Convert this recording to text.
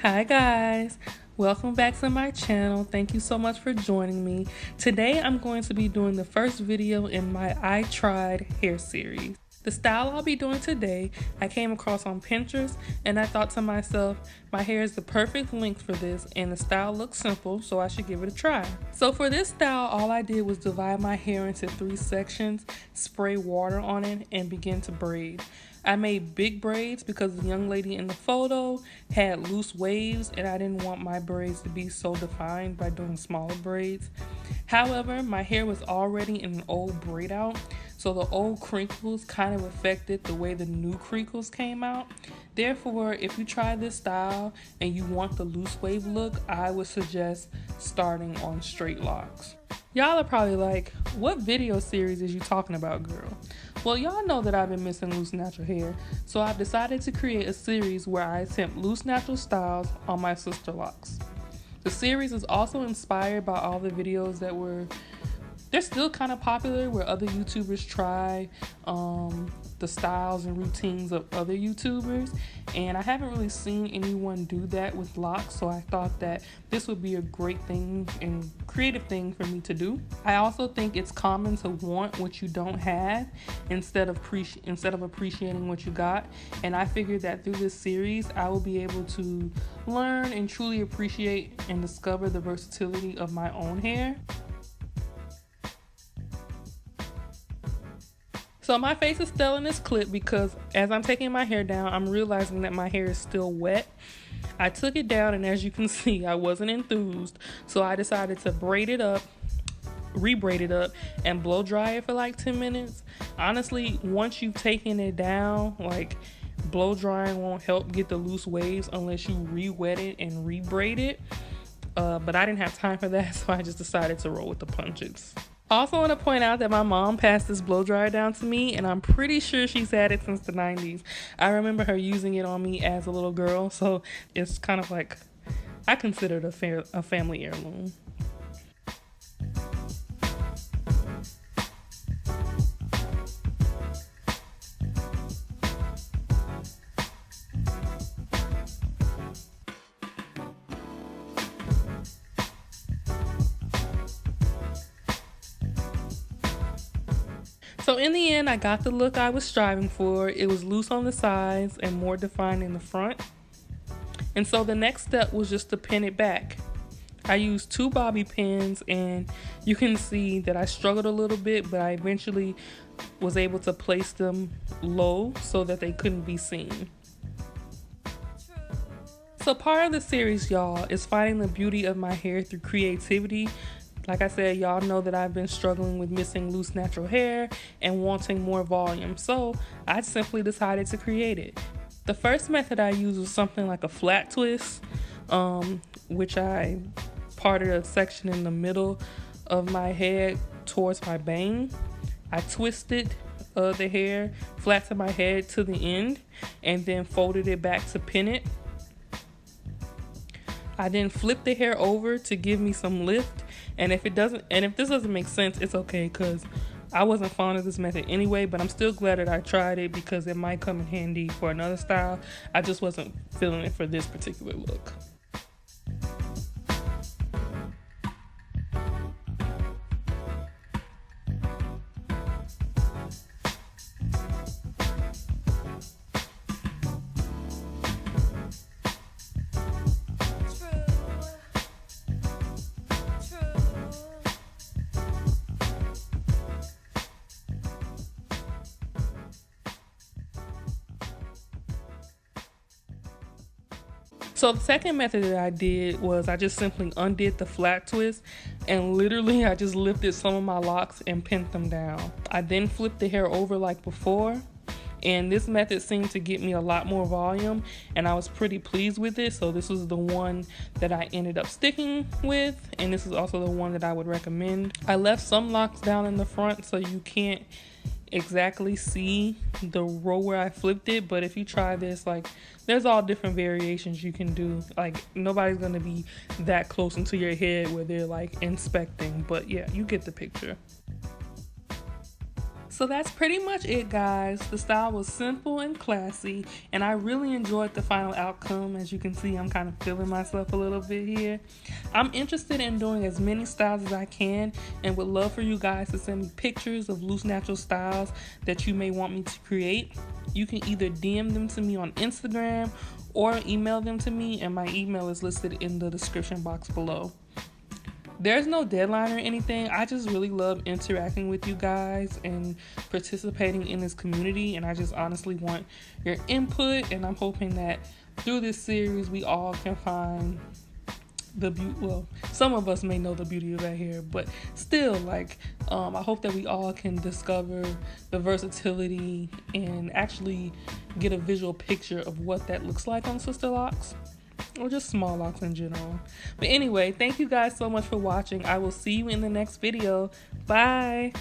Hi guys, welcome back to my channel. Thank you so much for joining me. Today I'm going to be doing the first video in my I Tried hair series. The style I'll be doing today, I came across on Pinterest and I thought to myself, my hair is the perfect length for this and the style looks simple, so I should give it a try. So for this style, all I did was divide my hair into 3 sections, spray water on it, and begin to braid. I made big braids because the young lady in the photo had loose waves and I didn't want my braids to be so defined by doing smaller braids. However, my hair was already in an old braid out, so the old crinkles kind of affected the way the new crinkles came out. Therefore, if you try this style and you want the loose wave look, I would suggest starting on straight locks. Y'all are probably like, what video series is you talking about, girl? Well, y'all know that I've been missing loose natural hair, so I've decided to create a series where I attempt loose natural styles on my sister locks. The series is also inspired by all the videos that they're still kind of popular, where other YouTubers try the styles and routines of other YouTubers, and I haven't really seen anyone do that with locks, so I thought that this would be a great thing and creative thing for me to do. I also think it's common to want what you don't have instead of appreciating what you got, and I figured that through this series I will be able to learn and truly appreciate and discover the versatility of my own hair. So my face is still in this clip because as I'm taking my hair down, I'm realizing that my hair is still wet. I took it down and as you can see, I wasn't enthused. So I decided to braid it up, re-braid it up, and blow dry it for like 10 minutes. Honestly, once you've taken it down, like blow drying won't help get the loose waves unless you re-wet it and re-braid it. But I didn't have time for that, so I just decided to roll with the punches. Also want to point out that my mom passed this blow dryer down to me, and I'm pretty sure she's had it since the 90s. I remember her using it on me as a little girl, so it's kind of like, I consider it a family heirloom. So in the end, I got the look I was striving for. It was loose on the sides and more defined in the front. And so the next step was just to pin it back. I used 2 bobby pins, and you can see that I struggled a little bit, but I eventually was able to place them low so that they couldn't be seen. So part of the series, y'all, is finding the beauty of my hair through creativity. Like I said, y'all know that I've been struggling with missing loose natural hair and wanting more volume, so I simply decided to create it. The first method I used was something like a flat twist, which I parted a section in the middle of my head towards my bang. I twisted the hair flat to my head to the end and then folded it back to pin it. I then flipped the hair over to give me some lift, and if this doesn't make sense, it's okay, because I wasn't fond of this method anyway, but I'm still glad that I tried it because it might come in handy for another style. I just wasn't feeling it for this particular look. So the second method that I did was I just simply undid the flat twist, and literally I just lifted some of my locks and pinned them down. I then flipped the hair over like before, and this method seemed to get me a lot more volume, and I was pretty pleased with it. So this was the one that I ended up sticking with, and this is also the one that I would recommend. I left some locks down in the front so you can't exactly see the row where I flipped it, but if you try this, like, there's all different variations you can do. Like, nobody's gonna be that close into your head where they're like inspecting, but yeah, you get the picture. So that's pretty much it, guys. The style was simple and classy, and I really enjoyed the final outcome. As you can see, I'm kind of feeling myself a little bit here. I'm interested in doing as many styles as I can, and would love for you guys to send me pictures of loose natural styles that you may want me to create. You can either DM them to me on Instagram or email them to me, and my email is listed in the description box below. There's no deadline or anything. I just really love interacting with you guys and participating in this community, and I just honestly want your input, and I'm hoping that through this series we all can find the beauty. Well, some of us may know the beauty of that hair, but still, like, I hope that we all can discover the versatility and actually get a visual picture of what that looks like on sister locks, or just small locks in general. But anyway, thank you guys so much for watching. I will see you in the next video. Bye.